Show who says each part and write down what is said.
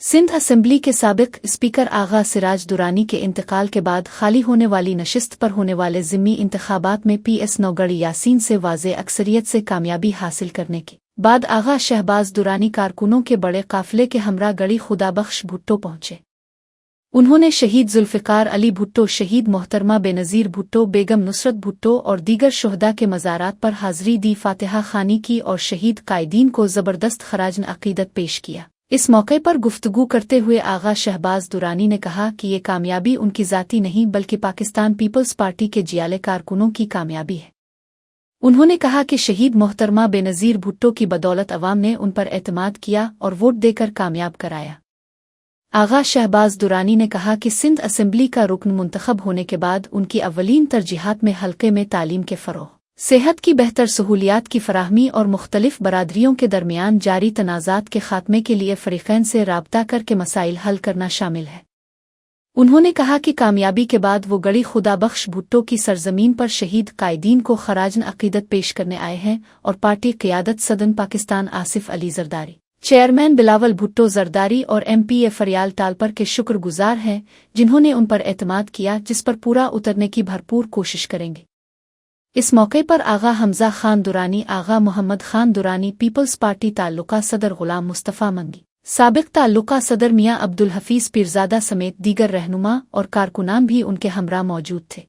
Speaker 1: Sindh assembly के साबिक speaker आगा सिराज दुरानी के इंतकाल के बाद खाली होने वाली नशिस्त पर होने वाले ज़िम्मी इंतखाबात में PS नौगढ़ यासीन से वाज़े अक्सरियत से कामयाबी हासिल करने के बाद आगा शहबाज दुरानी कारकुनों के बड़े काफिले के हमरा गढ़ी खुदाबख्श भुट्टो पहुंचे। उन्होंने शहीद जुल्फ़िकार अली भुट्टो, शहीद मोहतरमा बेनज़ीर भुट्टो, बेगम नुसरत भुट्टो और दीगर शुहदा के मज़ारात पर हाज़री दी, फातिहा खानी की और शहीद कायदीन को ज़बरदस्त खराजन अक़ीदत पेश किया। इस मौके पर गुफ्तगू करते हुए आगा शहबाज दुरानी ने कहा कि ये कामयाबी उनकी ज़ाती नहीं बल्कि पाकिस्तान पीपल्स पार्टी के जियाले कारकुनों की कामयाबी है। उन्होंने कहा कि शहीद मोहतरमा बेनज़ीर भुट्टो की बदौलत अवाम ने उन पर एतमाद किया और वोट देकर कामयाब कराया। आगा शहबाज दुरानी ने कहा कि सिंध असेंबली का रुकन मुंतखब होने के बाद उनकी अव्वलीन तरजीहात में हल्के में तालीम के फ़रोग़, सेहत की बेहतर सहूलियात की फराहमी और मुख्तलिफ बरादरियों के दरमियान जारी तनाज़ात के खात्मे के लिए फ़रीक़ैन से राबता करके मसाइल हल करना शामिल है। उन्होंने कहा कि कामयाबी के बाद वो गढ़ी खुदाबख्श भुट्टो की सरजमीन पर शहीद कायदीन को खराजन अक़ीदत पेश करने आए हैं और पार्टी क़ियादत सदन पाकिस्तान आसिफ अली ज़रदारी, चेयरमैन बिलावल भुट्टो ज़रदारी और MPA फरियाल टालपर के शुक्रगुजार हैं, जिन्होंने उन पर एतमाद किया, जिस पर पूरा उतरने की भरपूर कोशिश करेंगे। इस मौके पर आगा हमजा खान दुरानी, आगा मोहम्मद खान दुरानी, पीपल्स पार्टी ताल्लुका सदर गुलाम मुस्तफ़ा मंगी, साबिक ताल्लुका सदर मियां अब्दुल हफीज़ पीरज़ादा समेत दीगर रहनुमा और कारकुनान भी उनके हमरा मौजूद थे।